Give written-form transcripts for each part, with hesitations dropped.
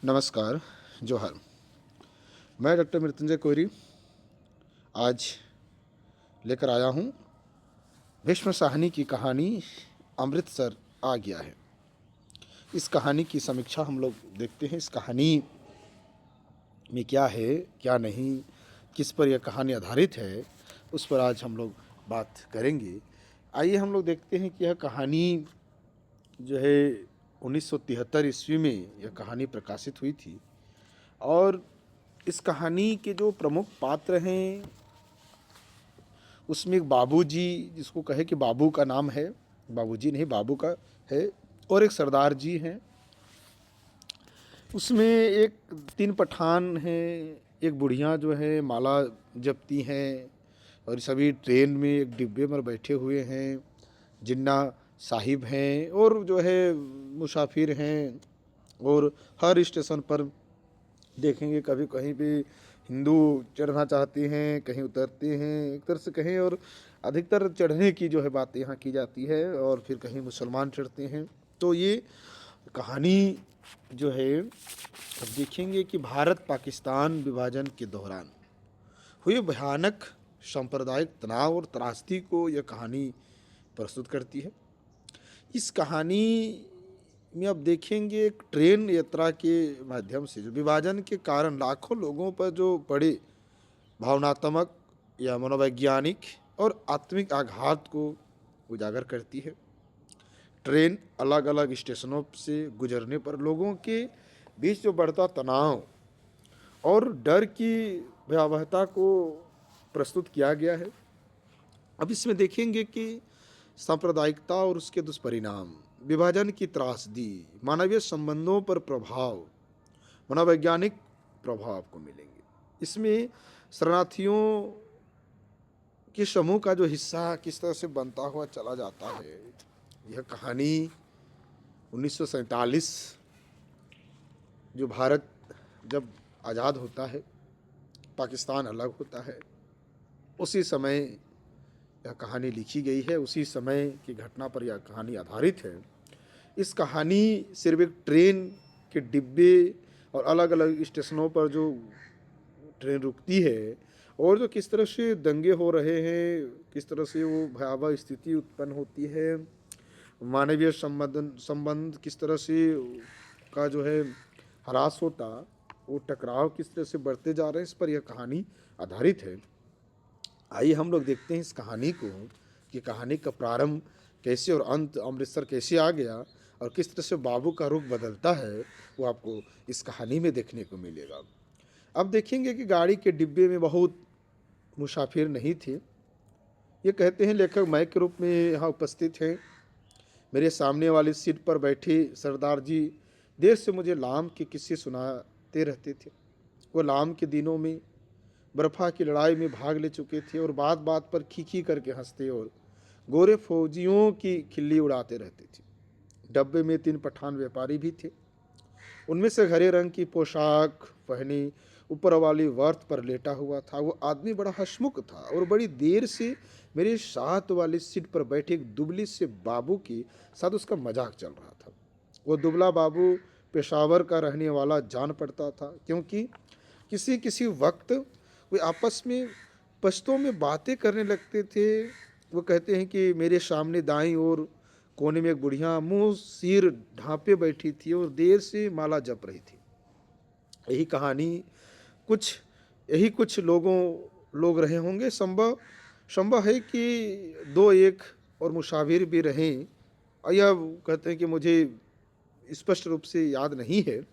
नमस्कार, जोहर। मैं डॉक्टर मृत्युंजय कोइरी आज लेकर आया हूँ भीष्म साहनी की कहानी अमृतसर आ गया है। इस कहानी की समीक्षा हम लोग देखते हैं। इस कहानी में क्या है, क्या नहीं, किस पर यह कहानी आधारित है, उस पर आज हम लोग बात करेंगे। आइए हम लोग देखते हैं कि यह कहानी जो है 1973 ईस्वी में यह कहानी प्रकाशित हुई थी। और इस कहानी के जो प्रमुख पात्र हैं उसमें एक बाबूजी, जिसको कहे कि बाबू का नाम है, बाबूजी नहीं बाबू का है, और एक सरदार जी हैं। उसमें एक 3 पठान हैं, एक बुढ़िया जो है माला जपती हैं, और सभी ट्रेन में एक डिब्बे में बैठे हुए हैं। जिन्ना साहिब हैं और जो है मुसाफिर हैं, और हर स्टेशन पर देखेंगे कभी कहीं पे हिंदू चढ़ना चाहते हैं, कहीं उतरते हैं, एक तरह से कहें। और अधिकतर चढ़ने की जो है बात यहाँ की जाती है, और फिर कहीं मुसलमान चढ़ते हैं। तो ये कहानी जो है अब देखेंगे कि भारत पाकिस्तान विभाजन के दौरान हुए भयानक सांप्रदायिक तनाव और त्रासदी को यह कहानी प्रस्तुत करती है। इस कहानी में अब देखेंगे एक ट्रेन यात्रा के माध्यम से जो विभाजन के कारण लाखों लोगों पर जो पड़े भावनात्मक या मनोवैज्ञानिक और आत्मिक आघात को उजागर करती है। ट्रेन अलग अलग स्टेशनों से गुजरने पर लोगों के बीच जो बढ़ता तनाव और डर की भयावहता को प्रस्तुत किया गया है। अब इसमें देखेंगे कि सांप्रदायिकता और उसके दुष्परिणाम, विभाजन की त्रासदी, मानवीय संबंधों पर प्रभाव, मनोवैज्ञानिक प्रभाव को मिलेंगे। इसमें शरणार्थियों के समूह का जो हिस्सा किस तरह से बनता हुआ चला जाता है। यह कहानी 1947 जो भारत जब आज़ाद होता है, पाकिस्तान अलग होता है, उसी समय यह कहानी लिखी गई है। उसी समय की घटना पर यह कहानी आधारित है। इस कहानी सिर्फ एक ट्रेन के डिब्बे और अलग अलग स्टेशनों पर जो ट्रेन रुकती है और जो किस तरह से दंगे हो रहे हैं, किस तरह से वो भयावह स्थिति उत्पन्न होती है, मानवीय संबंध किस तरह से का जो है ह्रास होता, वो टकराव किस तरह से बढ़ते जा रहे हैं, इस पर यह कहानी आधारित है। आइए हम लोग देखते हैं इस कहानी को कि कहानी का प्रारंभ कैसे और अंत अमृतसर कैसे आ गया, और किस तरह से बाबू का रुख बदलता है, वो आपको इस कहानी में देखने को मिलेगा। अब देखेंगे कि गाड़ी के डिब्बे में बहुत मुसाफिर नहीं थे। ये कहते हैं लेखक मैं के रूप में यहाँ उपस्थित हैं। मेरे सामने वाली सीट पर बैठे सरदार जी देर से मुझे लाम के किस्से सुनाते रहते थे। वो लाम के दिनों में बर्फा की लड़ाई में भाग ले चुके थे और बात बात पर खीखी करके हंसते और गोरे फौजियों की खिल्ली उड़ाते रहते थे। डब्बे में 3 पठान व्यापारी भी थे। उनमें से हरे रंग की पोशाक पहनी ऊपर वाली वर्थ पर लेटा हुआ था। वो आदमी बड़ा हंसमुख था और बड़ी देर से मेरे साथ वाली सीट पर बैठे एक दुबली से बाबू के साथ उसका मजाक चल रहा था। वो दुबला बाबू पेशावर का रहने वाला जान पड़ता था, क्योंकि किसी किसी वक्त वे आपस में पश्तों में बातें करने लगते थे। वो कहते हैं कि मेरे सामने दाईं ओर कोने में एक बुढ़िया मुंह सिर ढांपे बैठी थी और देर से माला जप रही थी। यही कहानी कुछ लोग रहे होंगे। संभव है कि 2-1 और मुसाफिर भी रहें। यह कहते हैं कि मुझे स्पष्ट रूप से याद नहीं है।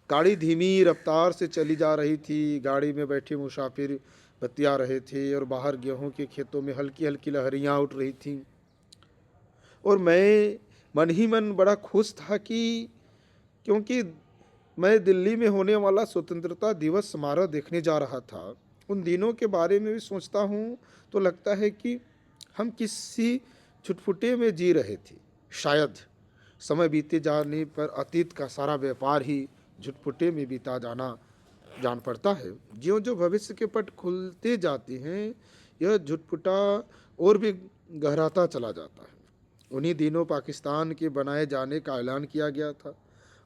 गाड़ी धीमी रफ्तार से चली जा रही थी। गाड़ी में बैठे मुसाफिर बतिया रहे थे और बाहर गेहूं के खेतों में हल्की हल्की लहरियां उठ रही थीं। और मैं मन ही मन बड़ा खुश था क्योंकि मैं दिल्ली में होने वाला स्वतंत्रता दिवस समारोह देखने जा रहा था। उन दिनों के बारे में भी सोचता हूँ तो लगता है कि हम किसी छुटपुटे में जी रहे थे। शायद समय बीते जाने पर अतीत का सारा व्यापार ही झुटपुटे में बीता जान पड़ता है। ज्यों जो भविष्य के पट खुलते जाते हैं, यह झुटपुटा और भी गहराता चला जाता है। उन्हीं दिनों पाकिस्तान के बनाए जाने का ऐलान किया गया था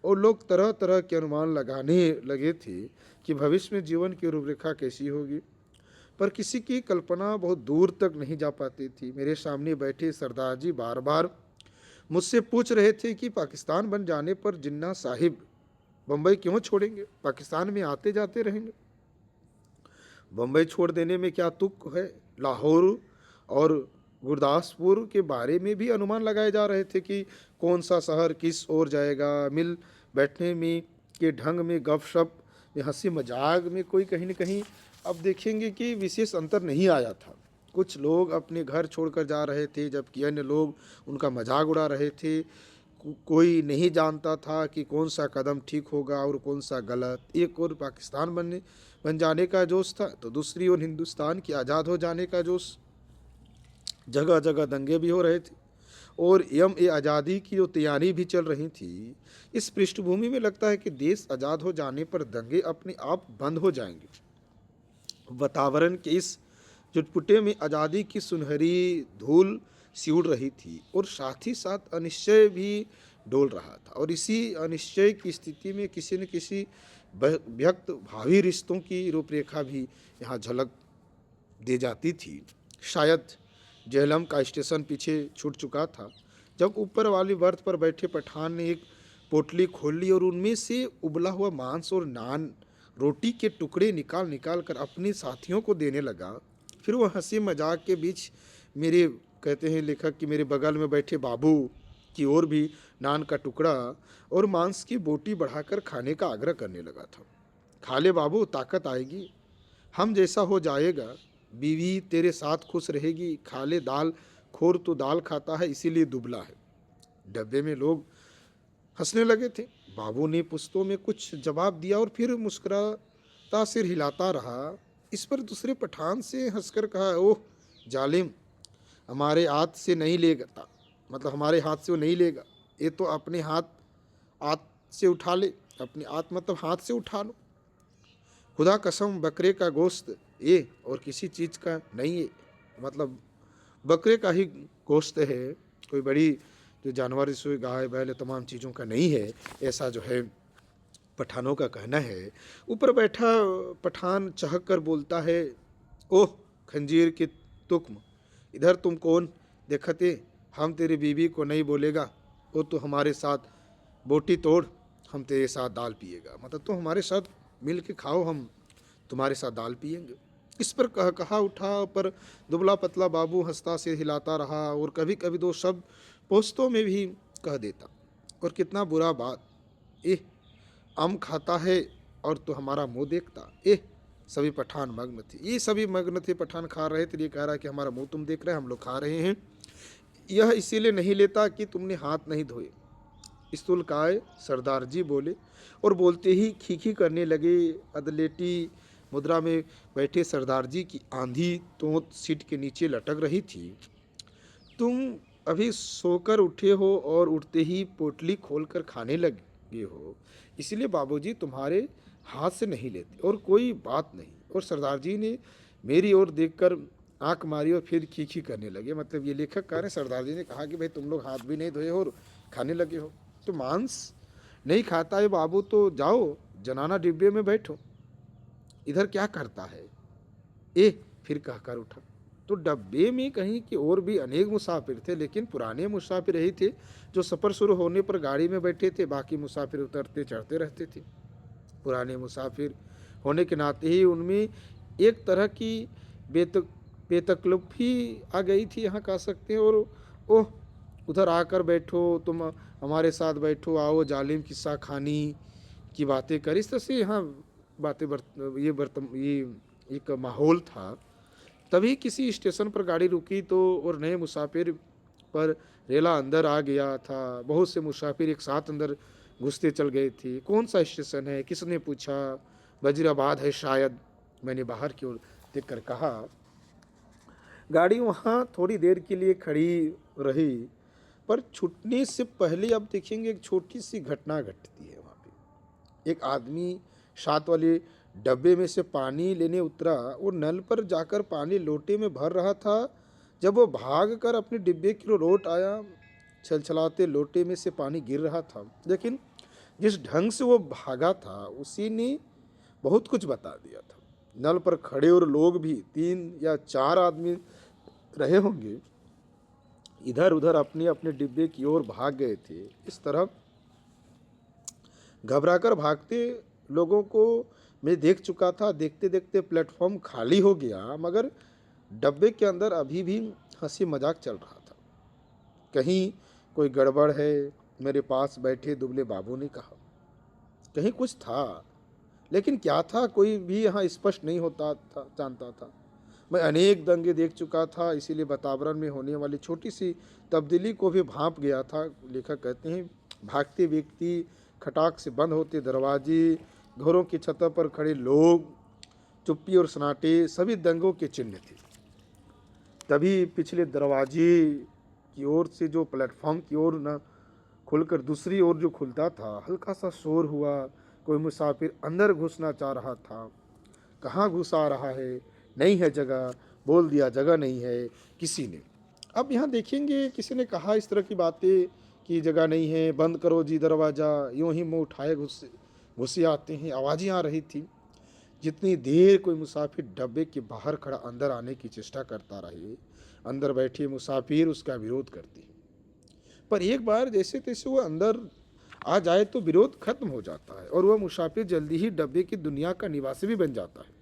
और लोग तरह तरह के अनुमान लगाने लगे थे कि भविष्य में जीवन की रूपरेखा कैसी होगी, पर किसी की कल्पना बहुत दूर तक नहीं जा पाती थी। मेरे सामने बैठे सरदार जी बार बार मुझसे पूछ रहे थे कि पाकिस्तान बन जाने पर जिन्ना साहिब बम्बई क्यों छोड़ेंगे, पाकिस्तान में आते जाते रहेंगे। बम्बई छोड़ देने में क्या तुक है। लाहौर और गुरदासपुर के बारे में भी अनुमान लगाए जा रहे थे कि कौन सा शहर किस ओर जाएगा। मिल बैठने में के ढंग में, गपशप में, हंसी मजाक में कोई कहीं न कहीं अब देखेंगे कि विशेष अंतर नहीं आया था। कुछ लोग अपने घर छोड़कर जा रहे थे, जबकि अन्य लोग उनका मजाक उड़ा रहे थे। कोई नहीं जानता था कि कौन सा कदम ठीक होगा और कौन सा गलत। एक ओर पाकिस्तान बन जाने का जोश था, तो दूसरी ओर हिंदुस्तान के आज़ाद हो जाने का जोश। जगह जगह दंगे भी हो रहे थे और ए आज़ादी की जो तैयारी भी चल रही थी। इस पृष्ठभूमि में लगता है कि देश आज़ाद हो जाने पर दंगे अपने आप बंद हो जाएंगे। वातावरण के इस चुटपुटे में आज़ादी की सुनहरी धूल सी उड़ रही थी और साथ ही साथ अनिश्चय भी डोल रहा था। और इसी अनिश्चय की स्थिति में किसी न किसी व्यक्त भावी रिश्तों की रूपरेखा भी यहाँ झलक दे जाती थी। शायद जेहलम का स्टेशन पीछे छूट चुका था जब ऊपर वाली बर्थ पर बैठे पठान ने एक पोटली खोल ली और उनमें से उबला हुआ मांस और नान रोटी के टुकड़े निकाल निकाल कर अपने साथियों को देने लगा। फिर वो हंसी मजाक के बीच मेरे, कहते हैं लेखक कि मेरे बगल में बैठे बाबू की ओर भी नान का टुकड़ा और मांस की बोटी बढ़ाकर खाने का आग्रह करने लगा था। खा ले बाबू, ताकत आएगी, हम जैसा हो जाएगा, बीवी तेरे साथ खुश रहेगी। खा ले, दाल खोर तो दाल खाता है इसीलिए दुबला है। डब्बे में लोग हंसने लगे थे। बाबू ने पुश्तों में कुछ जवाब दिया और फिर मुस्कुराता सिर हिलाता रहा। इस पर दूसरे पठान से हंसकर कहा, ओह जालिम, हमारे हाथ से नहीं लेगा, मतलब हमारे हाथ से वो नहीं लेगा, ये तो अपने हाथ से उठा ले, अपने हाथ मतलब हाथ से उठा लो। खुदा कसम बकरे का गोश्त ये और किसी चीज़ का नहीं है, मतलब बकरे का ही गोश्त है, कोई बड़ी जो जानवर जैसे गाय बैल तमाम चीज़ों का नहीं है, ऐसा जो है पठानों का कहना है। ऊपर बैठा पठान चहक कर बोलता है, ओह खंजीर की तुक्म, इधर तुम कौन देखते, हम तेरी बीवी को नहीं बोलेगा, वो तो हमारे साथ बोटी तोड़, हम तेरे साथ दाल पिएगा, मतलब तुम हमारे साथ मिल के खाओ, हम तुम्हारे साथ दाल पिएंगे। इस पर कहा उठा, पर दुबला पतला बाबू हंसता से हिलाता रहा और कभी कभी दो शब्द पोस्तों में भी कह देता। और कितना बुरा बात, एह आम खाता है और तो हमारा मुंह देखता। एह सभी पठान मग्न थे, ये सभी मग्न थे, पठान खा रहे थे, ये कह रहा कि हमारा मुंह तुम देख रहे हैं, हम लोग खा रहे हैं, यह इसीलिए नहीं लेता कि तुमने हाथ नहीं धोए। स्तुलकाय सरदार जी बोले और बोलते ही खीखी करने लगे। अदलेटी मुद्रा में बैठे सरदार जी की आंधी तोंत सीट के नीचे लटक रही थी। तुम अभी सोकर उठे हो और उठते ही पोटली खोलकर खाने लगे हो, इसलिए बाबूजी तुम्हारे हाथ से नहीं लेते, और कोई बात नहीं। और सरदार जी ने मेरी ओर देखकर आंख मारी और फिर खीखी करने लगे। मतलब ये लेखक कह रहे हैं सरदार जी ने कहा कि भाई तुम लोग हाथ भी नहीं धोए हो और खाने लगे हो, तो मांस नहीं खाता है बाबू तो जाओ जनाना डिब्बे में बैठो, इधर क्या करता है। ए फिर कहकर उठा। तो डब्बे में कहीं कि और भी अनेक मुसाफिर थे, लेकिन पुराने मुसाफिर यही थे जो सफ़र शुरू होने पर गाड़ी में बैठे थे, बाकी मुसाफिर उतरते चढ़ते रहते थे। पुराने मुसाफिर होने के नाते ही उनमें एक तरह की बेतकल्लुफ़ी आ गई थी, यहाँ कह सकते हैं। और ओह उधर आकर बैठो, तुम हमारे साथ बैठो, आओ जालिम किस्सा खानी की बातें कर, इस तरह से यहाँ बातें ये एक माहौल था। तभी किसी स्टेशन पर गाड़ी रुकी तो और नए मुसाफिर पर रेला अंदर आ गया था। बहुत से मुसाफिर एक साथ अंदर घुसते चल गए थे। कौन सा स्टेशन है, किसने पूछा। वजीराबाद है शायद, मैंने बाहर की ओर देखकर कहा। गाड़ी वहाँ थोड़ी देर के लिए खड़ी रही, पर छूटने से पहले अब देखेंगे एक छोटी सी घटना घटती है वहाँ पे। एक आदमी साथ वाले डब्बे में से पानी लेने उतरा और नल पर जाकर पानी लोटे में भर रहा था। जब वो भाग कर अपने डिब्बे की ओर लौट आया, छलछलाते लोटे में से पानी गिर रहा था, लेकिन जिस ढंग से वो भागा था उसी ने बहुत कुछ बता दिया था। नल पर खड़े और लोग भी 3 या 4 आदमी रहे होंगे, इधर उधर अपने अपने डिब्बे की ओर भाग गए थे। इस तरह घबराकर भागते लोगों को मैं देख चुका था। देखते देखते प्लेटफॉर्म खाली हो गया, मगर डब्बे के अंदर अभी भी हंसी मजाक चल रहा था। कहीं कोई गड़बड़ है, मेरे पास बैठे दुबले बाबू ने कहा। कहीं कुछ था, लेकिन क्या था कोई भी यहाँ स्पष्ट नहीं होता था जानता था। मैं अनेक दंगे देख चुका था, इसीलिए वातावरण में होने वाली छोटी सी तब्दीली को भी भांप गया था। लेखक कहते हैं, भागते व्यक्ति, खटाक से बंद होते दरवाजे, घरों की छतों पर खड़े लोग, चुप्पी और सन्नाटे सभी दंगों के चिन्ह थे। तभी पिछले दरवाजे की ओर से जो प्लेटफॉर्म की ओर न खुलकर दूसरी ओर जो खुलता था, हल्का सा शोर हुआ। कोई मुसाफिर अंदर घुसना चाह रहा था। कहाँ घुस आ रहा है, नहीं है जगह, बोल दिया जगह नहीं है किसी ने। अब यहाँ देखेंगे किसी ने कहा इस तरह की बातें कि जगह नहीं है, बंद करो जी दरवाज़ा। यूँ ही मुँह उठाए घुसे आते हैं, आवाज़ें आ रही थी। जितनी देर कोई मुसाफिर डब्बे के बाहर खड़ा अंदर आने की चेष्टा करता रहे, अंदर बैठे मुसाफिर उसका विरोध करते हैं। पर एक बार जैसे तैसे वो अंदर आ जाए तो विरोध खत्म हो जाता है और वह मुसाफिर जल्दी ही डब्बे की दुनिया का निवासी भी बन जाता है।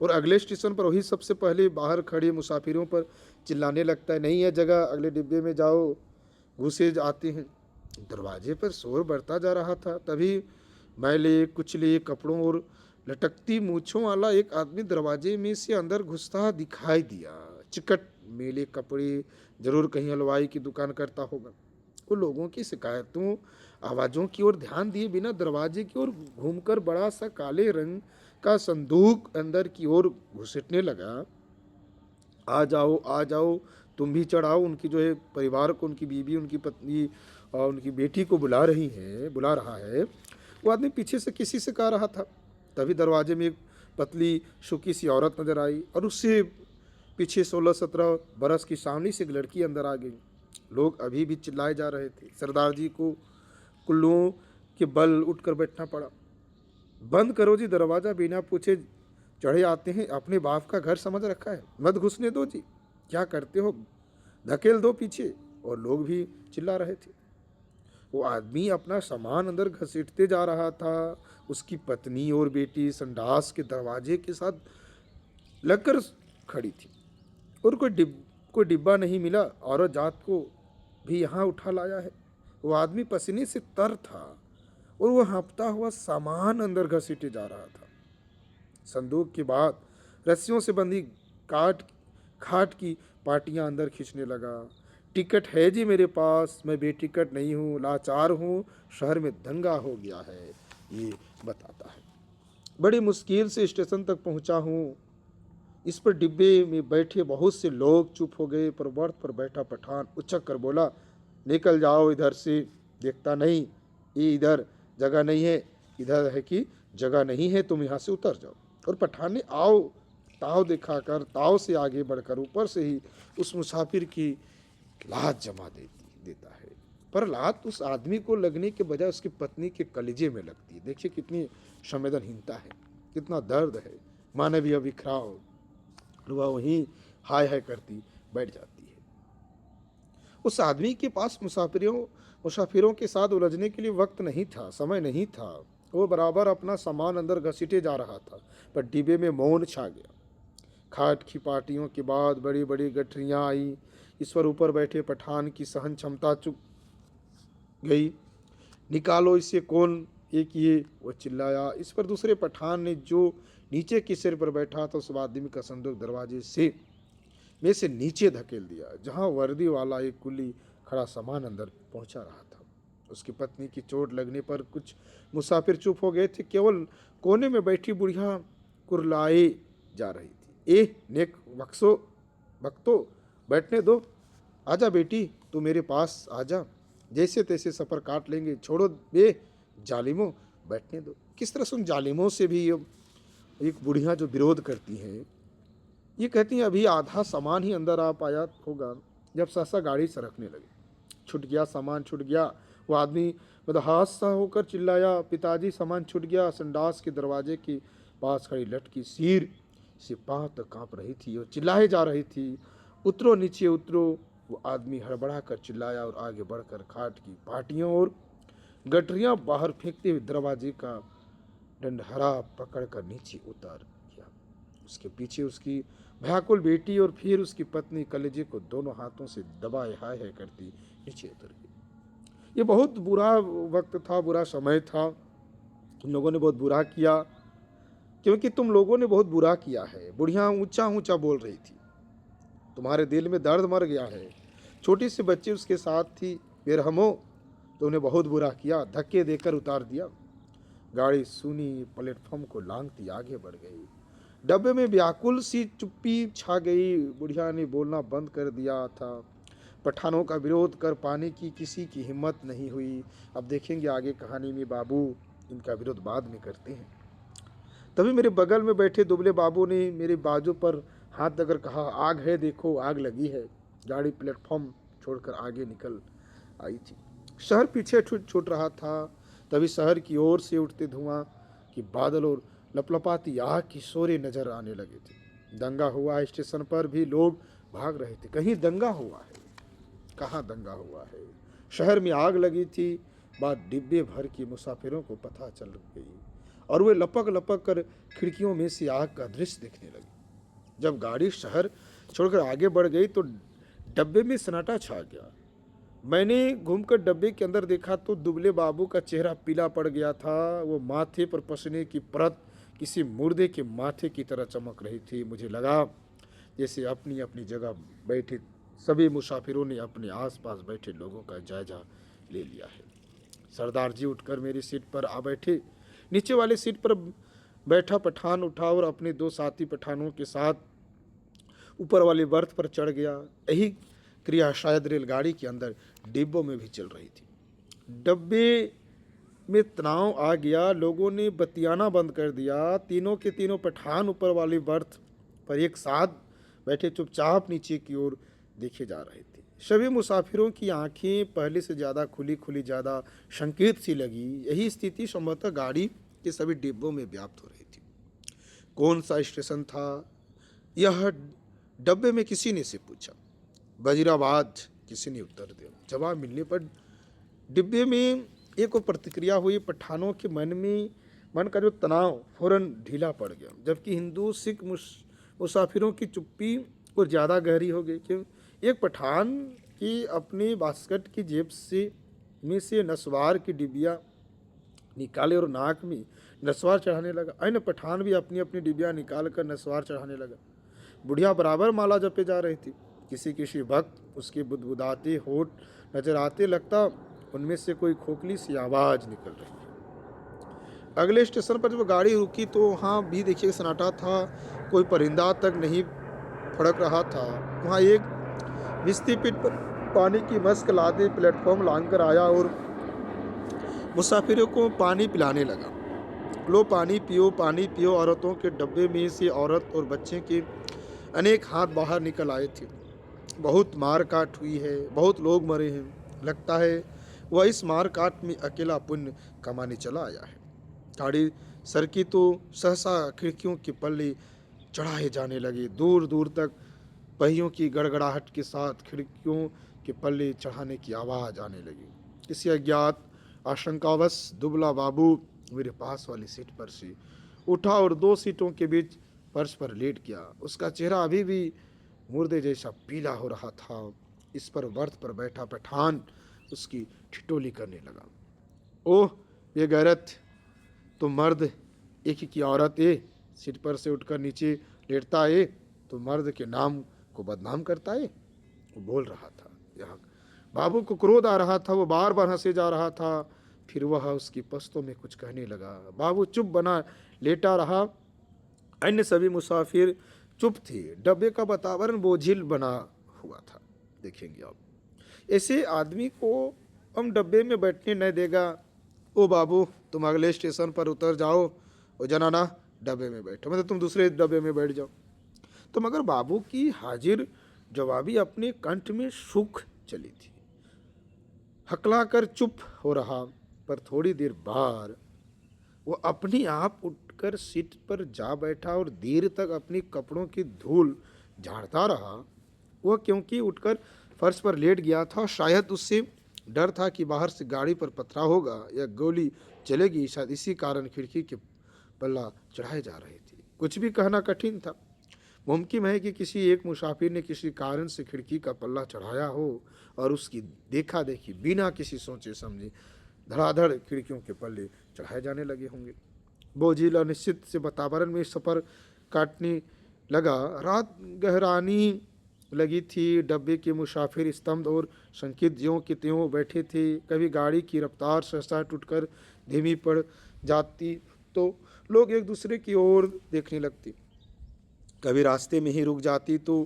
और अगले स्टेशन पर वही सबसे पहले बाहर खड़े मुसाफिरों पर चिल्लाने लगता है, नहीं है जगह, अगले डिब्बे में जाओ। घुसे आते हैं। दरवाजे पर शोर बढ़ता जा रहा था। तभी मैले कुचले कपड़ों और लटकती मूछों वाला एक आदमी दरवाजे में से अंदर घुसता दिखाई दिया। चिकट मेले कपड़े, जरूर कहीं हलवाई की दुकान करता होगा। वो लोगों की शिकायतों आवाज़ों की ओर ध्यान दिए बिना दरवाजे की ओर घूमकर बड़ा सा काले रंग का संदूक अंदर की ओर घुसटने लगा। आ जाओ आ जाओ, तुम भी चढ़ाओ। उनकी जो है परिवार को, उनकी बीवी, उनकी पत्नी और उनकी बेटी को बुला रहा है। वो आदमी पीछे से किसी से कह रहा था। तभी दरवाजे में एक पतली शुकी सी औरत नजर आई और उससे पीछे 16-17 बरस की सामने से एक लड़की अंदर आ गई। लोग अभी भी चिल्लाए जा रहे थे। सरदार जी को कुल्लुओं के बल उठकर बैठना पड़ा। बंद करो जी दरवाज़ा, बिना पूछे चढ़े आते हैं, अपने बाप का घर समझ रखा है, मत घुसने दो जी, क्या करते हो, धकेल दो पीछे। और लोग भी चिल्ला रहे थे। वो आदमी अपना सामान अंदर घसीटते जा रहा था। उसकी पत्नी और बेटी संडास के दरवाजे के साथ लगकर खड़ी थी और कोई डिब्बा नहीं मिला। औरत जात को भी यहाँ उठा लाया है। वो आदमी पसीने से तर था और वह हाँफता हुआ सामान अंदर घसीटे जा रहा था। संदूक के बाद रस्सियों से बंधी खाट की पाटियां अंदर खींचने लगा। टिकट है जी मेरे पास, मैं बेटिकट नहीं हूँ, लाचार हूँ, शहर में दंगा हो गया है, ये बताता है। बड़ी मुश्किल से स्टेशन तक पहुँचा हूँ। इस पर डिब्बे में बैठे बहुत से लोग चुप हो गए, पर बर्थ पर बैठा पठान उछक कर बोला, निकल जाओ इधर से, देखता नहीं ये इधर जगह नहीं है, इधर है कि जगह नहीं है, तुम यहाँ से उतर जाओ। और पठान ने ताव दिखाकर ताव से आगे बढ़कर ऊपर से ही उस मुसाफिर की लात जमा देता है। पर लात उस आदमी को लगने के बजाय उसकी पत्नी के कलेजे में लगती है। देखिए कितनी संवेदनहीनता है, कितना दर्द है, मानवीय बिखराव। वह वहीं हाय हाय करती बैठ जाती है। उस आदमी के पास मुसाफिरों के साथ उलझने के लिए वक्त नहीं था, समय नहीं था। वो बराबर अपना सामान अंदर घसीटे जा रहा था, पर डिब्बे में मौन छा गया। खाट की पार्टियों के बाद बड़ी बड़ी गठरियाँ आई। इस पर ऊपर बैठे पठान की सहन क्षमता चुक गई। निकालो इसे, कौन एक ये, वो चिल्लाया। इस पर दूसरे पठान ने, जो नीचे के सिर पर बैठा था, उस आदमी का संदूक दरवाजे में से नीचे धकेल दिया, जहां वर्दी वाला एक कुली खड़ा सामान अंदर पहुंचा रहा था। उसकी पत्नी की चोट लगने पर कुछ मुसाफिर चुप हो गए थे। केवल कोने में बैठी बुढ़िया कुरलाए जा रही थी। नेक बक्तो, बैठने दो, आजा बेटी, तू मेरे पास आजा, जैसे तैसे सफ़र काट लेंगे, छोड़ो बे जालिमों, बैठने दो। किस तरह से उन जालिमों से भी एक बुढ़िया जो विरोध करती हैं, ये कहती हैं अभी आधा सामान ही अंदर आ पाया होगा जब सहसा गाड़ी सरकने लगी। छूट गया सामान, छूट गया। वो आदमी बदहास सा होकर चिल्लाया, पिताजी सामान छूट गया। संडास के दरवाजे के पास खड़ी लटकी सिर से पांव तक कांप रही थी और चिल्लाए जा रही थी, उतरो नीचे उतरो। वो आदमी हड़बड़ा कर चिल्लाया और आगे बढ़कर खाट की पाटियों और गठरियां बाहर फेंकते हुए दरवाजे का डंडहरा पकड़कर नीचे उतर गया। उसके पीछे उसकी भयाकुल बेटी और फिर उसकी पत्नी कलेजे को दोनों हाथों से दबाए हाय हाय करती नीचे उतर गई। ये बहुत बुरा वक्त था, बुरा समय था। तुम लोगों ने बहुत बुरा किया, क्योंकि तुम लोगों ने बहुत बुरा किया है। बुढ़िया ऊंचा ऊंचा बोल रही थी, तुम्हारे दिल में दर्द मर गया है। छोटी सी बच्ची उसके साथ थी। बेरहमो, तुमने बहुत बुरा किया, धक्के देकर उतार दिया। गाड़ी सूनी प्लेटफॉर्म को लांघती आगे बढ़ गई। डब्बे में व्याकुल सी चुप्पी छा गई। बुढ़िया ने बोलना बंद कर दिया था। पठानों का विरोध कर पाने की किसी की हिम्मत नहीं हुई। अब देखेंगे आगे कहानी में बाबू इनका विरोध बाद में करते हैं। तभी मेरे बगल में बैठे दुबले बाबू ने मेरे बाजू पर हाथ देकर कहा, आग है, देखो आग लगी है। गाड़ी प्लेटफॉर्म छोड़कर आगे निकल आई थी। शहर पीछे छूट रहा था। तभी शहर की ओर से उठते धुआं की बादल और लपलपाती आग की शोरे नजर आने लगे थे। दंगा हुआ है, स्टेशन पर भी लोग भाग रहे थे। कहीं दंगा हुआ है, कहाँ दंगा हुआ है। शहर में आग लगी थी, बात डिब्बे भर के मुसाफिरों को पता चल गई और वे लपक लपक कर खिड़कियों में से आग का दृश्य देखने लगे। जब गाड़ी शहर छोड़कर आगे बढ़ गई तो डब्बे में सन्नाटा छा गया। मैंने घूमकर डब्बे के अंदर देखा तो दुबले बाबू का चेहरा पीला पड़ गया था। वो माथे पर पसीने की परत किसी मुर्दे के माथे की तरह चमक रही थी। मुझे लगा जैसे अपनी अपनी जगह बैठे सभी मुसाफिरों ने अपने आसपास बैठे लोगों का जायजा ले लिया है। सरदार जी उठकर मेरी सीट पर आ बैठे। नीचे वाली सीट पर बैठा पठान उठा और अपने दो साथी पठानों के साथ ऊपर वाली बर्थ पर चढ़ गया। यही क्रिया शायद रेलगाड़ी के अंदर डिब्बों में भी चल रही थी। डब्बे में तनाव आ गया। लोगों ने बतियाना बंद कर दिया। तीनों के तीनों पठान ऊपर वाली बर्थ पर एक साथ बैठे चुपचाप नीचे की ओर देखे जा रहे थे। सभी मुसाफिरों की आंखें पहले से ज़्यादा खुली खुली, ज़्यादा संकेत सी लगी। यही स्थिति संभवतः गाड़ी के सभी डिब्बों में व्याप्त हो रही थी। कौन सा स्टेशन था यह डब्बे में किसी ने से पूछा। वजीराबाद, किसी ने उत्तर दिया। जवाब मिलने पर डिब्बे में एक और प्रतिक्रिया हुई। पठानों के मन का जो तनाव फौरन ढीला पड़ गया, जबकि हिंदू सिख मुसाफिरों की चुप्पी और ज़्यादा गहरी हो गई। क्यों? एक पठान की अपनी बास्केट की जेब से नस्वार की डिबिया निकाले और नाक में नस्वार चढ़ाने लगा। अन्य पठान भी अपनी अपनी डिबिया निकाल कर नस्वार चढ़ाने लगा। बुढ़िया बराबर माला जपे जा रही थी। किसी वक्त उसके बुदबुदाते होठ नजर आते, लगता उनमें से कोई खोखली सी आवाज़ निकल रही है। अगले स्टेशन पर जब गाड़ी रुकी तो वहाँ भी देखिए सन्नाटा था। कोई परिंदा तक नहीं फड़क रहा था। वहाँ एक भिश्ती पीठ पर पानी की मस्क लादे प्लेटफॉर्म लांघ कर आया और मुसाफिरों को पानी पिलाने लगा। लो पानी पियो, पानी पियो। औरतों के डब्बे में से औरत और बच्चे के अनेक हाथ बाहर निकल आए थे। बहुत मार काट हुई है, बहुत लोग मरे हैं। लगता है वह इस मार काट में अकेला पुण्य कमाने चला आया है। गाड़ी सरकी तो सहसा खिड़कियों के पल्ले चढ़ाए जाने लगे। दूर दूर तक पहियों की गड़गड़ाहट के साथ खिड़कियों के पल्ले चढ़ाने की आवाज़ आने लगी। किसी अज्ञात आशंकावश दुबला बाबू मेरे पास वाली सीट पर से उठा और दो सीटों के बीच फर्श पर लेट गया। उसका चेहरा अभी भी मुर्दे जैसा पीला हो रहा था। इस पर बर्थ पर बैठा पठान उसकी ठिठोली करने लगा। ओह ये गैरत, तुम मर्द एक ही की औरत है, सीट पर से उठकर नीचे लेटता है तो मर्द के नाम को बदनाम करता है। वो बोल रहा था। यहाँ बाबू को क्रोध आ रहा था। वो बार बार हंसे जा रहा था। फिर वह उसकी पस्तों में कुछ कहने लगा। बाबू चुप बना लेटा रहा। अन्य सभी मुसाफिर चुप थे। डब्बे का वातावरण बोझिल बना हुआ था। देखेंगे आप, ऐसे आदमी को हम डब्बे में बैठने न देगा। ओ बाबू, तुम अगले स्टेशन पर उतर जाओ और जनाना डब्बे में बैठो, मतलब तुम दूसरे डब्बे में बैठ जाओ। तो मगर बाबू की हाजिर जवाबी अपने कंठ में सूख चली थी। हकलाकर चुप हो रहा, पर थोड़ी देर बाद वो अपने आप उठकर सीट पर जा बैठा और देर तक अपनी कपड़ों की धूल झाड़ता रहा। वह क्योंकि उठकर फर्श पर लेट गया था, शायद उससे डर था कि बाहर से गाड़ी पर पथराव होगा या गोली चलेगी, शायद इसी कारण खिड़की के पल्ला चढ़ाए जा रहे थे। कुछ भी कहना कठिन था। मुमकिन है कि किसी एक मुसाफिर ने किसी कारण से खिड़की का पल्ला चढ़ाया हो और उसकी देखा देखी बिना किसी सोचे समझे धड़ाधड़ खिड़कियों के पल्ले चढ़ाए जाने लगे होंगे। बोझिल अनिश्चित से वातावरण में सफ़र काटने लगा। रात गहरानी लगी थी। डब्बे के मुसाफिर स्तंभ और शंकित ज्यों के त्यों बैठे थे। कभी गाड़ी की रफ्तार सहसा टूटकर धीमी पड़ जाती तो लोग एक दूसरे की ओर देखने लगते, कभी रास्ते में ही रुक जाती तो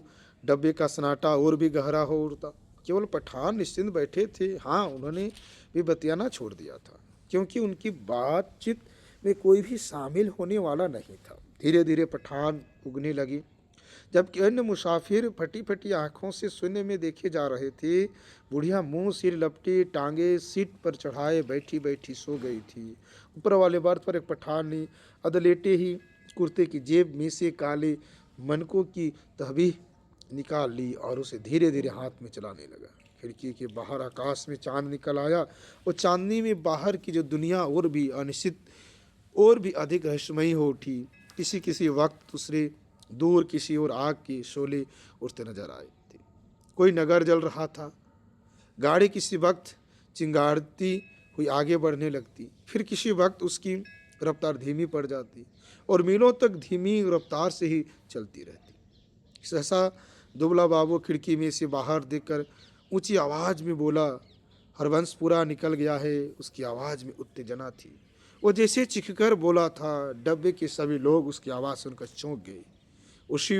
डब्बे का सन्नाटा और भी गहरा हो उठता। केवल पठान निश्चिंत बैठे थे। हाँ, उन्होंने भी बतियाना छोड़ दिया था, क्योंकि उनकी बातचीत में कोई भी शामिल होने वाला नहीं था। धीरे धीरे पठान उगने लगी, जबकि अन्य मुसाफिर फटी फटी आंखों से शून्य में देखे जा रहे थे। बुढ़िया मुंह सिर लपटे टांगे सीट पर चढ़ाए बैठी बैठी सो गई थी। ऊपर वाले बर्थ पर एक पठान ने अदलेटे ही कुर्ते की जेब में से काले मनकों की तहबीह निकाल ली और उसे धीरे धीरे हाथ में चलाने लगा। खिड़की के बाहर आकाश में चांद निकल आया और चांदनी में बाहर की जो दुनिया और भी अनिश्चित और भी अधिक रहस्यमयी हो उठी। किसी किसी वक्त दूसरे दूर किसी और आग के शोले उठते नजर आए थे। कोई नगर जल रहा था। गाड़ी किसी वक्त चिंगारती हुई आगे बढ़ने लगती, फिर किसी वक्त उसकी रफ्तार धीमी पड़ जाती और मीलों तक धीमी रफ्तार से ही चलती रहती। सहसा दुबला बाबू खिड़की में से बाहर देखकर ऊंची आवाज में बोला, हरबंस पूरा निकल गया है। उसकी आवाज़ में उत्तेजना थी। वो जैसे चिखकर बोला था, डब्बे के सभी लोग उसकी आवाज़ सुनकर चौंक गए। उसी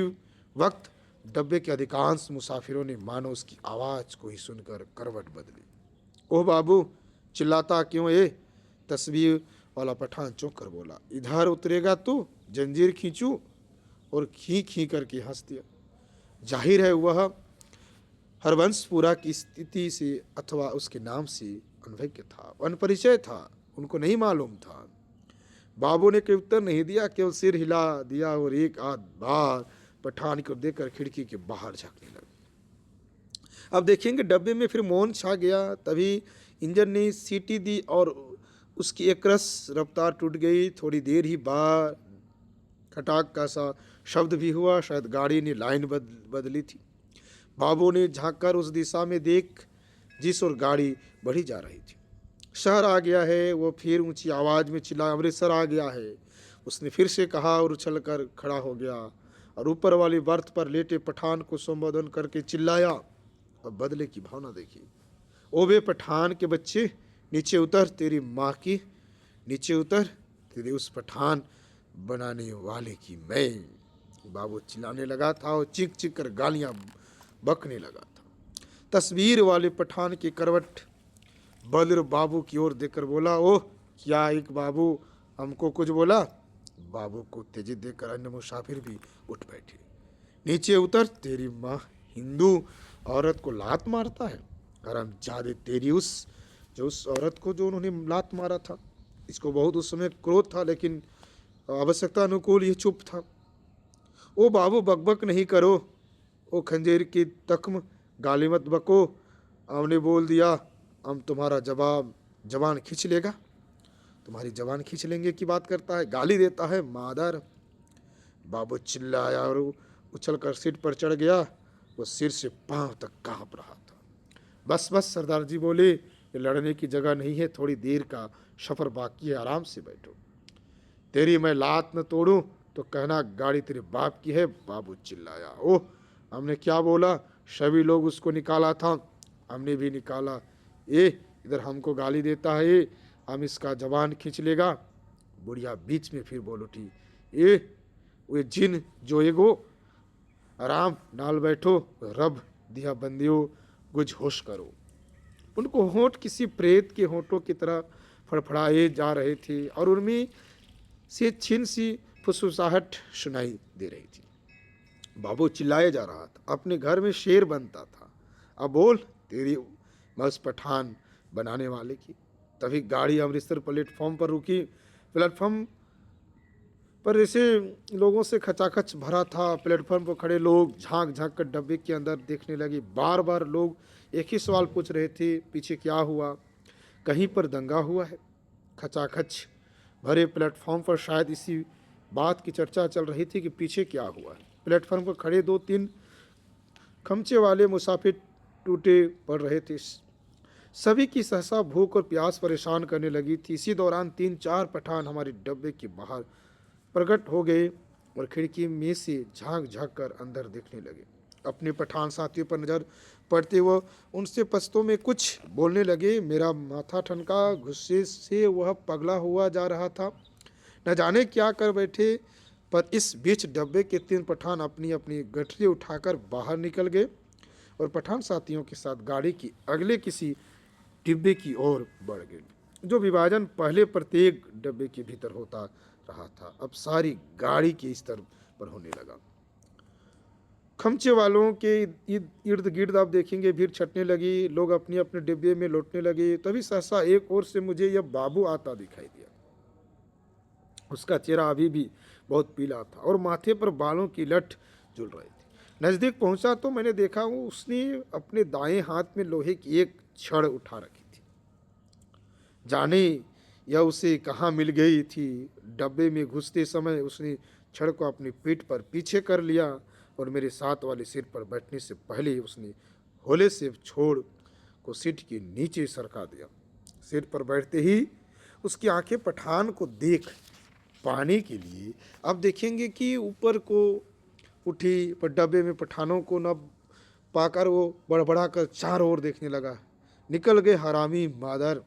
वक्त डब्बे के अधिकांश मुसाफिरों ने मानो उसकी आवाज़ को ही सुनकर करवट बदली। ओह बाबू, चिल्लाता क्यों है? तस्वीर वाला पठान चौंक कर बोला, इधर उतरेगा तो जंजीर खींचूं? और खी करके हंस दिया। जाहिर है वह हरबंसपुरा की स्थिति से अथवा उसके नाम से अनभिज्ञ था, अनपरिचय था, उनको नहीं मालूम था। बाबू ने कोई उत्तर नहीं दिया, केवल सिर हिला दिया और एक आध बार पठान को देखकर खिड़की के बाहर झांकने लगा। अब देखेंगे डब्बे में फिर मौन छा गया। तभी इंजन ने सीटी दी और उसकी एकरस रफ्तार टूट गई। थोड़ी देर ही बाद खटाक का सा शब्द भी हुआ। शायद गाड़ी ने लाइन बदली थी। बाबू ने झांककर उस दिशा में देख जिस ओर गाड़ी बढ़ी जा रही थी। शहर आ गया है। वो फिर ऊंची आवाज में चिल्लाया, अमृतसर आ गया है। उसने फिर से कहा और उछलकर खड़ा हो गया और ऊपर वाली बर्थ पर लेटे पठान को संबोधन करके चिल्लाया। अब बदले की भावना देखी। ओबे पठान के बच्चे, नीचे उतर, तेरी माँ की नीचे उतर, तेरे उस पठान बनाने वाले की मैं। बाबू चिल्लाने लगा था और चीख चीख कर गालियां बकने लगा था। तस्वीर वाले पठान की करवट बद्र बाबू की ओर देखकर बोला, ओह क्या एक बाबू, हमको कुछ बोला? बाबू को तेजी देखकर अन्य मुसाफिर भी उठ बैठे। नीचे उतर, तेरी माँ हिंदू औरत को लात मारता है। हरामजादे, तेरी उस औरत को जो उन्होंने लात मारा था। इसको बहुत उस समय क्रोध था, लेकिन आवश्यकता अनुकूल ये चुप था। ओ बाबू, बकबक नहीं करो। ओ खंजीर की तख्म, गाली मत बको। हमने बोल दिया, हम तुम्हारा जवान खींच लेगा। तुम्हारी जवान खींच लेंगे की बात करता है, गाली देता है, मादर। बाबू चिल्लाया और उछलकर सीट पर चढ़ गया। वो सिर से पांव तक कांप रहा था। बस बस, सरदार जी बोले, ये लड़ने की जगह नहीं है, थोड़ी देर का सफर बाकी है, आराम से बैठो। तेरी मैं लात न तोड़ूं तो कहना गाड़ी तेरे बाप की है। बाबू चिल्लाया, ओह हमने क्या बोला? सभी लोग उसको निकाला था, हमने भी निकाला। इधर हमको गाली देता है, हम इसका जवान खींच लेगा। बुढ़िया बीच में फिर बोल उठी, वे जिन जो एगो, आराम नाल बैठो, रब दिया बंदियों, कुछ होश करो। उनको होंठ किसी प्रेत के होंठों की तरह फड़फड़ाए जा रहे थे और उनमें से छिन सी फुसफुसाहट सुनाई दे रही थी। बाबू चिल्लाए जा रहा था, अपने घर में शेर बनता था। अब बोल, तेरी मस पठान बनाने वाले की। तभी गाड़ी अमृतसर प्लेटफॉर्म पर रुकी। प्लेटफॉर्म पर ऐसे लोगों से खचाखच भरा था। प्लेटफॉर्म पर खड़े लोग झांक झांक कर डब्बे के अंदर देखने लगे। बार बार लोग एक ही सवाल पूछ रहे थे, पीछे क्या हुआ, कहीं पर दंगा हुआ है। खचाखच भरे प्लेटफॉर्म पर शायद इसी बात की चर्चा चल रही थी कि पीछे क्या हुआ है। प्लेटफॉर्म पर खड़े 2-3 खमचे वाले मुसाफिर टूटे पड़ रहे थे। सभी की सहसा भूख और प्यास परेशान करने लगी थी। इसी दौरान 3-4 पठान हमारे डब्बे के बाहर प्रकट हो गए और खिड़की में से झांक झांक कर अंदर देखने लगे। अपने पठान साथियों पर नजर पड़ते वो उनसे पश्तो में कुछ बोलने लगे। मेरा माथा ठनका, गुस्से से वह पगला हुआ जा रहा था, न जाने क्या कर बैठे। पर इस बीच डब्बे के 3 पठान अपनी अपनी गठरी उठाकर बाहर निकल गए और पठान साथियों के साथ गाड़ी की अगले किसी डिब्बे की ओर बढ़ गए। जो विभाजन पहले प्रत्येक डब्बे के भीतर होता रहा था, अब सारी गाड़ी के स्तर पर होने लगा। खमचे वालों के इर्द गिर्द आप देखेंगे भीड़ छटने लगी। लोग अपने अपने डिब्बे में लौटने लगे। तभी सहसा एक ओर से मुझे यह बाबू आता दिखाई दिया। उसका चेहरा अभी भी बहुत पीला था और माथे पर बालों की लठ झूल रही थी। नजदीक पहुंचा तो मैंने देखा उसने अपने दाएं हाथ में लोहे की एक छड़ उठा रखी थी। जाने यह उसे कहाँ मिल गई थी। डब्बे में घुसते समय उसने छड़ को अपनी पीठ पर पीछे कर लिया और मेरे साथ वाले सिर पर बैठने से पहले उसने होले से छोड़ को सीट के नीचे सरका दिया। सिर पर बैठते ही उसकी आंखें पठान को देख पाने के लिए अब देखेंगे कि ऊपर को उठी, पर डब्बे में पठानों को न पाकर वो बड़बड़ा कर चारों ओर देखने लगा। निकल गए हरामी मादर,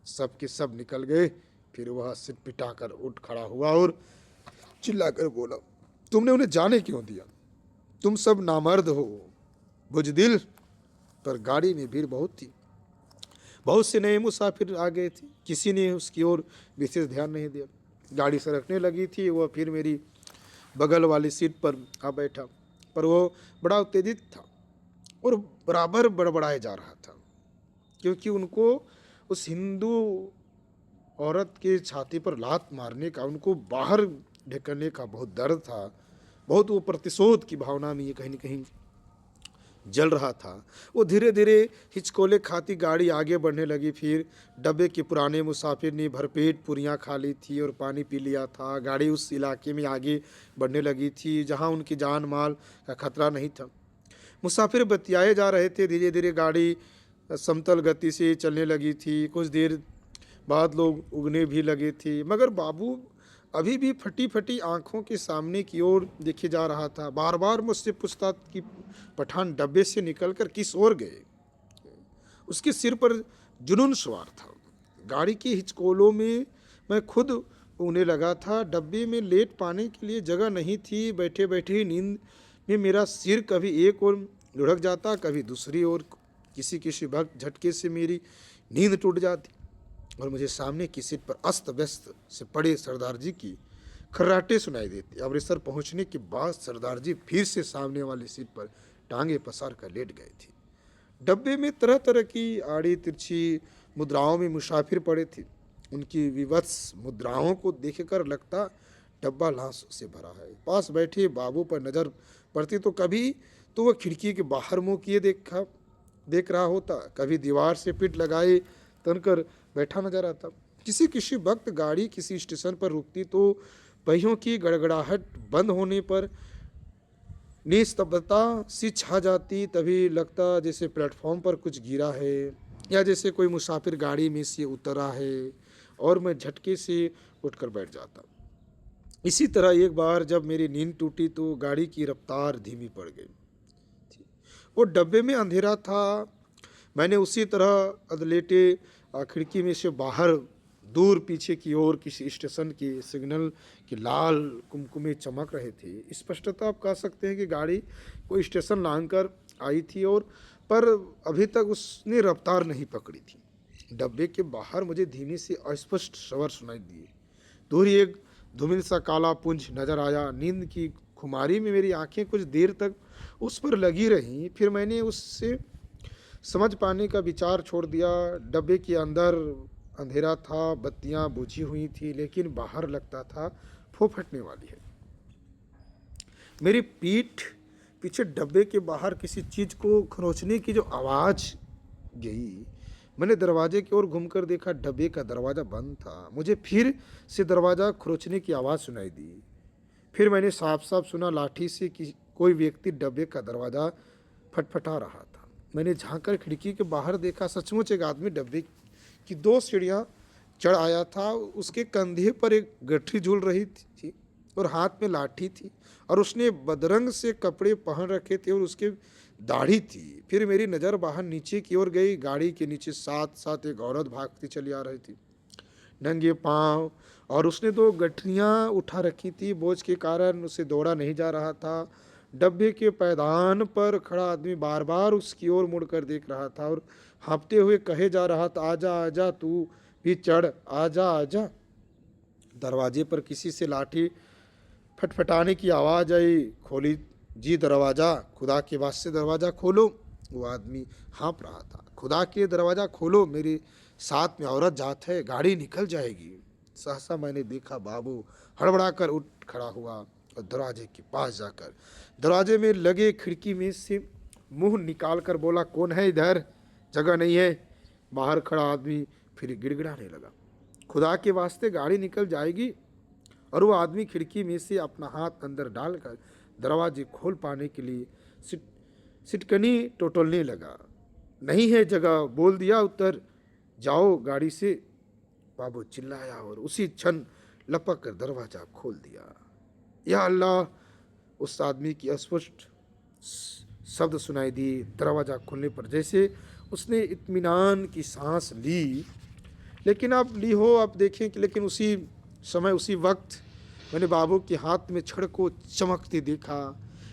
सब के सब निकल गए। फिर वह सिर पिटाकर उठ खड़ा हुआ और चिल्लाकर बोला, तुमने उन्हें जाने क्यों दिया? तुम सब नामर्द हो, बुजदिल। पर गाड़ी में भीड़ बहुत थी, बहुत से नए मुसाफिर आ गए थे। किसी ने उसकी ओर विशेष ध्यान नहीं दिया। गाड़ी सरकने लगी थी। वह फिर मेरी बगल वाली सीट पर आ बैठा, पर वो बड़ा उत्तेजित था और बराबर बड़बड़ाए जा रहा था, क्योंकि उनको उस हिंदू औरत के छाती पर लात मारने का, उनको बाहर ढकेलने का बहुत दर्द था। बहुत वो प्रतिशोध की भावना में ये कहीं न कहीं जल रहा था। वो धीरे धीरे हिचकोले खाती गाड़ी आगे बढ़ने लगी। फिर डब्बे के पुराने मुसाफिर ने भरपेट पूरियां खा ली थी और पानी पी लिया था। गाड़ी उस इलाके में आगे बढ़ने लगी थी जहां उनकी जान माल का खतरा नहीं था। मुसाफिर बतियाए जा रहे थे। धीरे धीरे गाड़ी समतल गति से चलने लगी थी। कुछ देर बाद लोग उगने भी लगे थे, मगर बाबू अभी भी फटी फटी आंखों के सामने की ओर देखे जा रहा था। बार बार मुझसे पूछता कि पठान डब्बे से निकलकर किस ओर गए। उसके सिर पर जुनून सवार था। गाड़ी के हिचकोलों में मैं खुद उगने लगा था। डब्बे में लेट पाने के लिए जगह नहीं थी। बैठे बैठे ही नींद में मेरा सिर कभी एक ओर लुढ़क जाता, कभी दूसरी ओर। किसी किसी वक्त झटके से मेरी नींद टूट जाती और मुझे सामने की सीट पर अस्त व्यस्त से पड़े सरदार जी की खर्राटे सुनाई देते। अमृतसर पहुंचने के बाद सरदार जी फिर से सामने वाली सीट पर टांगे पसार कर लेट गए थे। डब्बे में तरह तरह की आड़ी तिरछी मुद्राओं में मुसाफिर पड़े थे। उनकी विवत्स मुद्राओं को देखकर लगता डब्बा लाशों से भरा है। पास बैठे बाबू पर नजर पड़ती तो कभी तो वह खिड़की के बाहर मुंह किए देख रहा होता, कभी दीवार से पिट लगाए तनकर बैठा नजर आता। किसी किसी वक्त गाड़ी किसी स्टेशन पर रुकती तो पहियों की गड़गड़ाहट बंद होने पर निस्तब्धता सी छा जाती। तभी लगता जैसे प्लेटफॉर्म पर कुछ गिरा है या जैसे कोई मुसाफिर गाड़ी में से उतरा है और मैं झटके से उठकर बैठ जाता। इसी तरह एक बार जब मेरी नींद टूटी तो गाड़ी की रफ्तार धीमी पड़ गई। वो डब्बे में अंधेरा था। मैंने उसी तरह अदलेटे खिड़की में से बाहर दूर पीछे की ओर किसी स्टेशन की सिग्नल की लाल कुमकुमे चमक रहे थे। स्पष्टता आप कह सकते हैं कि गाड़ी कोई स्टेशन लांग कर आई थी और पर अभी तक उसने रफ्तार नहीं पकड़ी थी। डब्बे के बाहर मुझे धीमी से अस्पष्ट स्वर सुनाई दिए। दूर ही एक धूमिल सा काला पुंज नजर आया। नींद की खुमारी में मेरी आंखें कुछ देर तक उस पर लगी रहीं। फिर मैंने उससे समझ पाने का विचार छोड़ दिया। डब्बे के अंदर अंधेरा था, बत्तियां बुझी हुई थी, लेकिन बाहर लगता था फूफटने वाली है। मेरी पीठ पीछे डब्बे के बाहर किसी चीज को खरोंचने की जो आवाज गई, मैंने दरवाजे की ओर घूमकर देखा, डब्बे का दरवाजा बंद था। मुझे फिर से दरवाजा खरोंचने की आवाज सुनाई दी। फिर मैंने साफ साफ सुना लाठी से कि कोई व्यक्ति डब्बे का दरवाजा फटफटा रहा था। मैंने झांककर खिड़की के बाहर देखा, सचमुच एक आदमी डब्बे की 2 सीढ़ियां चढ़ आया था। उसके कंधे पर एक गठरी झूल रही थी और हाथ में लाठी थी, और उसने बदरंग से कपड़े पहन रखे थे और उसके दाढ़ी थी। फिर मेरी नज़र बाहर नीचे की ओर गई। गाड़ी के नीचे साथ साथ एक औरत भागती चली आ रही थी, नंगे पांव, और उसने 2 गठरियाँ उठा रखी थी। बोझ के कारण उसे दौड़ा नहीं जा रहा था। डब्बे के पैदान पर खड़ा आदमी बार बार उसकी ओर मुड़कर देख रहा था और हाँफते हुए कहे जा रहा था, आजा आजा, तू भी चढ़, आजा आजा। दरवाजे पर किसी से लाठी फटफटाने की आवाज़ आई। खोली जी दरवाज़ा, खुदा के वास्ते दरवाज़ा खोलो। वो आदमी हाँफ रहा था, खुदा के दरवाज़ा खोलो, मेरे साथ में औरत जात है, गाड़ी निकल जाएगी। सहसा मैंने देखा बाबू हड़बड़ा कर उठ खड़ा हुआ और दरवाजे के पास जाकर दरवाजे में लगे खिड़की में से मुंह निकाल कर बोला, कौन है इधर, जगह नहीं है। बाहर खड़ा आदमी फिर गिड़गिड़ाने लगा, खुदा के वास्ते गाड़ी निकल जाएगी। और वो आदमी खिड़की में से अपना हाथ अंदर डालकर दरवाजे खोल पाने के लिए सिटकनी टोटलने लगा। नहीं है जगह, बोल दिया, उतर जाओ गाड़ी से, बाबू चिल्लाया और उसी क्षण लपक कर दरवाजा खोल दिया। या अल्लाह, उस आदमी की अस्पष्ट शब्द सुनाई दी। दरवाजा खोलने पर जैसे उसने इत्मीनान की सांस ली। लेकिन आप ली हो, आप देखें कि लेकिन उसी समय उसी वक्त मैंने बाबू के हाथ में छड़ को चमकते देखा।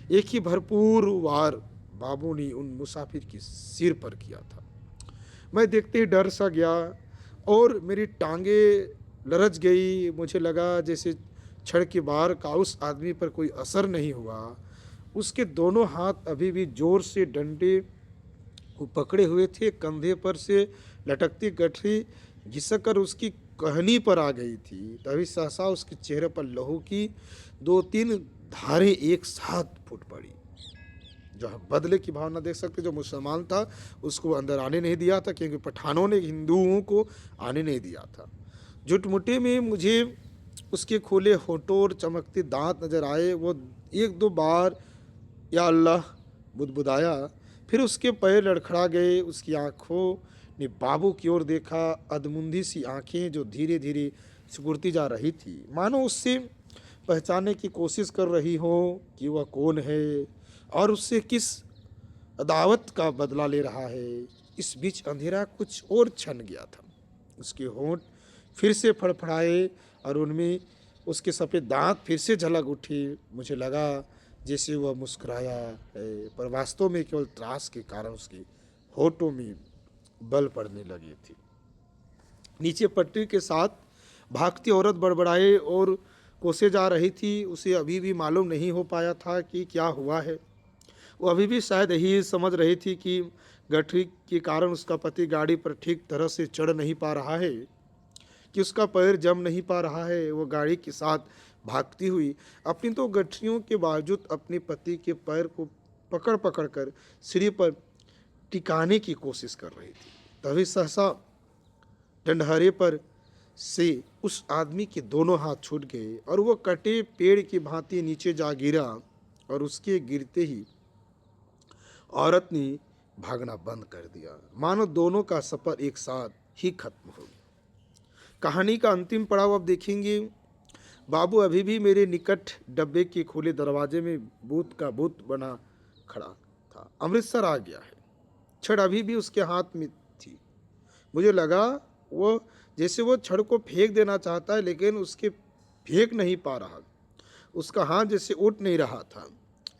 एक ही भरपूर वार बाबू ने उन मुसाफिर के सिर पर किया था। मैं देखते ही डर सा गया और मेरी टांगे लरच गई। मुझे लगा जैसे छड़ के बार का उस आदमी पर कोई असर नहीं हुआ। उसके दोनों हाथ अभी भी जोर से डंडे को पकड़े हुए थे। कंधे पर से लटकती गठरी घिसक कर उसकी कहनी पर आ गई थी। तभी सहसा उसके चेहरे पर लहू की 2-3 धारें एक साथ फूट पड़ी। जो बदले की भावना देख सकते, जो मुसलमान था उसको अंदर आने नहीं दिया था, क्योंकि पठानों ने हिंदुओं को आने नहीं दिया था। जुटमुटे में मुझे उसके खोले होठों और चमकते दांत नजर आए। वो 1-2 बार या अल्लाह बुदबुदाया, फिर उसके पैर लड़खड़ा गए। उसकी आंखों ने बाबू की ओर देखा, अधमुंधी सी आंखें जो धीरे धीरे सिकुड़ती जा रही थी, मानो उससे पहचानने की कोशिश कर रही हो कि वह कौन है और उससे किस अदावत का बदला ले रहा है। इस बीच अंधेरा कुछ और छन गया था। उसके होंठ फिर से फड़फड़ाए और उनमें उसके सफ़ेद दांत फिर से झलक उठी। मुझे लगा जैसे वह मुस्कुराया है, पर वास्तव में केवल त्रास के कारण उसके होठों में बल पड़ने लगी थी। नीचे पट्टी के साथ भागती औरत बड़बड़ाए और कोसे जा रही थी। उसे अभी भी मालूम नहीं हो पाया था कि क्या हुआ है। वो अभी भी शायद यही समझ रही थी कि गठरी के कारण उसका पति गाड़ी पर ठीक तरह से चढ़ नहीं पा रहा है, कि उसका पैर जम नहीं पा रहा है। वो गाड़ी के साथ भागती हुई अपनी 2 गठरियों के बावजूद अपने पति के पैर को पकड़ पकड़ कर सीढ़ी पर टिकाने की कोशिश कर रही थी। तभी सहसा डंडहरे पर से उस आदमी के दोनों हाथ छूट गए और वो कटे पेड़ की भांति नीचे जा गिरा, और उसके गिरते ही औरत ने भागना बंद कर दिया, मानो दोनों का सफ़र एक साथ ही खत्म हो गया। कहानी का अंतिम पड़ाव अब देखेंगे। बाबू अभी भी मेरे निकट डब्बे के खुले दरवाजे में भूत का भूत बना खड़ा था। अमृतसर आ गया है। छड़ अभी भी उसके हाथ में थी। मुझे लगा वो जैसे वो छड़ को फेंक देना चाहता है, लेकिन उसके फेंक नहीं पा रहा। उसका हाथ जैसे उठ नहीं रहा था।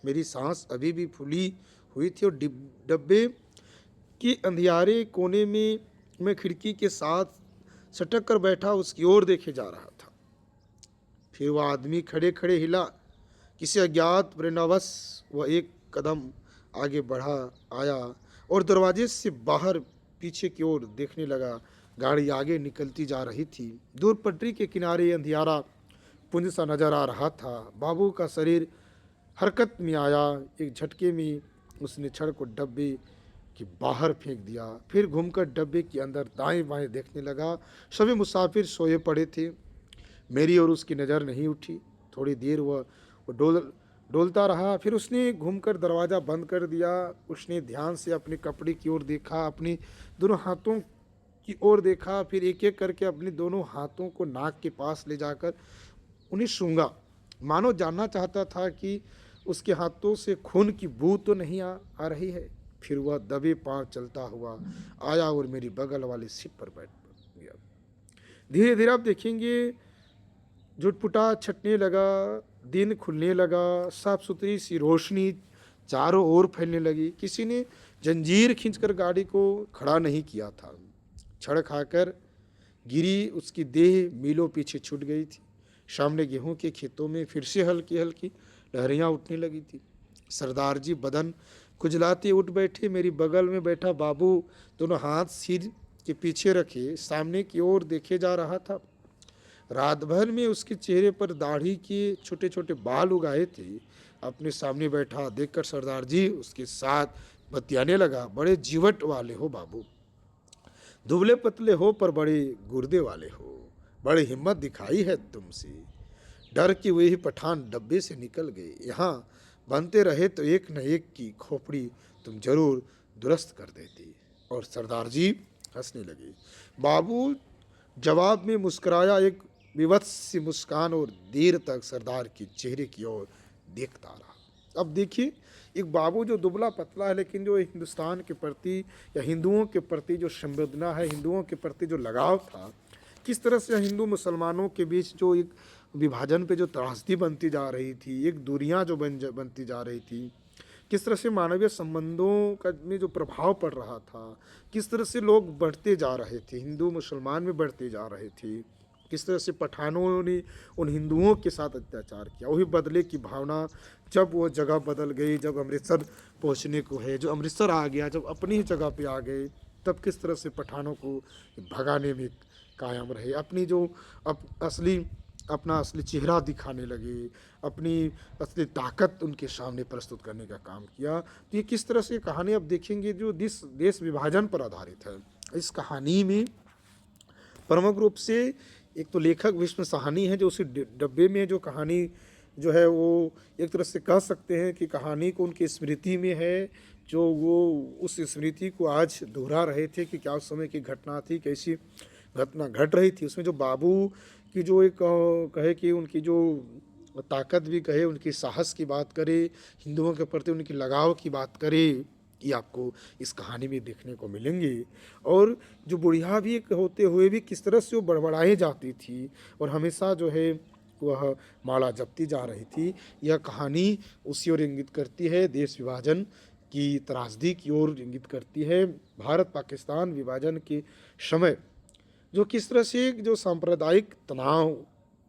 मेरी सांस अभी भी फूली हुई थी और डब्बे के अंधियारे कोने में मैं खिड़की के साथ सटक कर बैठा उसकी ओर देखे जा रहा था। फिर वह आदमी खड़े खड़े हिला। किसी अज्ञात प्रेरणावश वह एक कदम आगे बढ़ा आया और दरवाजे से बाहर पीछे की ओर देखने लगा। गाड़ी आगे निकलती जा रही थी। दूर पटरी के किनारे अंधियारा पुंज सा नजर आ रहा था। बाबू का शरीर हरकत में आया। एक झटके में उसने छड़ को डब्बे के बाहर फेंक दिया। फिर घूमकर डब्बे के अंदर दाएं बाएं देखने लगा। सभी मुसाफिर सोए पड़े थे। मेरी और उसकी नज़र नहीं उठी। थोड़ी देर वो डोलता रहा। फिर उसने घूमकर दरवाज़ा बंद कर दिया। उसने ध्यान से अपने कपड़े की ओर देखा, अपने दोनों हाथों की ओर देखा। फिर एक एक करके अपने दोनों हाथों को नाक के पास ले जाकर उन्हें सूंघा, मानो जानना चाहता था कि उसके हाथों से खून की बू तो नहीं आ रही है। फिर वह दबे पांव चलता हुआ आया और मेरी बगल वाली सीट पर बैठ गया। धीरे धीरे आप देखेंगे झुटपुटा छटने लगा, दिन खुलने लगा, साफ सुथरी सी रोशनी चारों ओर फैलने लगी। किसी ने जंजीर खींचकर गाड़ी को खड़ा नहीं किया था। छड़ खाकर गिरी उसकी देह मीलों पीछे छूट गई थी। सामने गेहूं के खेतों में फिर से हल्की हल्की लहरियां उठने लगी थी। सरदार जी बदन खुजलाते उठ बैठे। मेरी बगल में बैठा बाबू दोनों हाथ सिर के पीछे रखे सामने की ओर देखे जा रहा था। रात भर में उसके चेहरे पर दाढ़ी के छोटे छोटे बाल उगाए थे। अपने सामने बैठा देखकर सरदार जी उसके साथ बतियाने लगा। बड़े जीवट वाले हो बाबू, दुबले पतले हो पर बड़े गुर्दे वाले हो। बड़ी हिम्मत दिखाई है तुमसे। डर कि वही पठान डब्बे से निकल गए। यहाँ बनते रहे तो एक न एक की खोपड़ी तुम जरूर दुरुस्त कर देती। और सरदार जी हंसने लगे। बाबू जवाब में मुस्कुराया, एक विवत्स सी मुस्कान, और देर तक सरदार के चेहरे की ओर देखता रहा। अब देखिए, एक बाबू जो दुबला पतला है, लेकिन जो हिंदुस्तान के प्रति या हिंदुओं के प्रति जो संवेदना है, हिंदुओं के प्रति जो लगाव था, किस तरह से हिंदू मुसलमानों के बीच जो एक विभाजन पे जो त्रासदी बनती जा रही थी, एक दूरियां जो बनती जा रही थी, किस तरह से मानवीय संबंधों का में जो प्रभाव पड़ रहा था, किस तरह से लोग बढ़ते जा रहे थे, हिंदू मुसलमान में बढ़ते जा रहे थे, किस तरह से पठानों ने उन हिंदुओं के साथ अत्याचार किया। वही बदले की भावना जब वो जगह बदल गई, जब अमृतसर पहुंचने को है, जो अमृतसर आ गया, जब अपनी ही जगह पे आ गए, तब किस तरह से पठानों को भगाने में कायम रहे, अपनी जो अपना असली चेहरा दिखाने लगे, अपनी असली ताकत उनके सामने प्रस्तुत करने का काम किया। तो ये किस तरह से कहानी अब देखेंगे जो देश विभाजन पर आधारित है। इस कहानी में प्रमुख रूप से एक तो लेखक भीष्म साहनी है, जो उसी डब्बे में जो कहानी जो है वो एक तरह से कह सकते हैं कि कहानी को उनकी स्मृति में है, जो वो उस स्मृति को आज दोहरा रहे थे कि क्या उस समय की घटना थी, कैसी घटना घट रही थी। उसमें जो बाबू की जो एक कहे कि उनकी जो ताकत भी कहे, उनकी साहस की बात करे, हिंदुओं के प्रति उनकी लगाव की बात करे, ये आपको इस कहानी में देखने को मिलेंगे। और जो बुढ़िया भी होते हुए भी किस तरह से वो बड़बड़ाई जाती थी और हमेशा जो है वह माला जपती जा रही थी, यह कहानी उसी ओर इंगित करती है, देश विभाजन की त्रासदी की ओर इंगित करती है। भारत पाकिस्तान विभाजन के समय जो किस तरह से जो सांप्रदायिक तनाव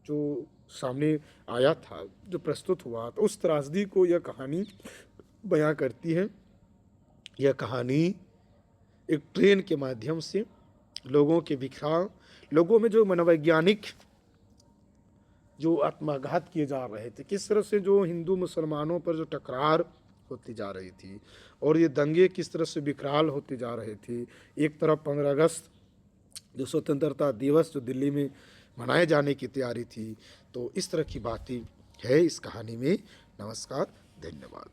जो सामने आया था, जो प्रस्तुत हुआ, तो उस त्रासदी को यह कहानी बयां करती है। यह कहानी एक ट्रेन के माध्यम से लोगों के बिखराव, लोगों में जो मनोवैज्ञानिक जो आत्मघात किए जा रहे थे, किस तरह से जो हिंदू मुसलमानों पर जो टकरार होती जा रही थी और ये दंगे किस तरह से विकराल होते जा रहे थे। एक तरफ 15 अगस्त जो स्वतंत्रता दिवस जो दिल्ली में मनाए जाने की तैयारी थी, तो इस तरह की बातें है इस कहानी में। नमस्कार, धन्यवाद।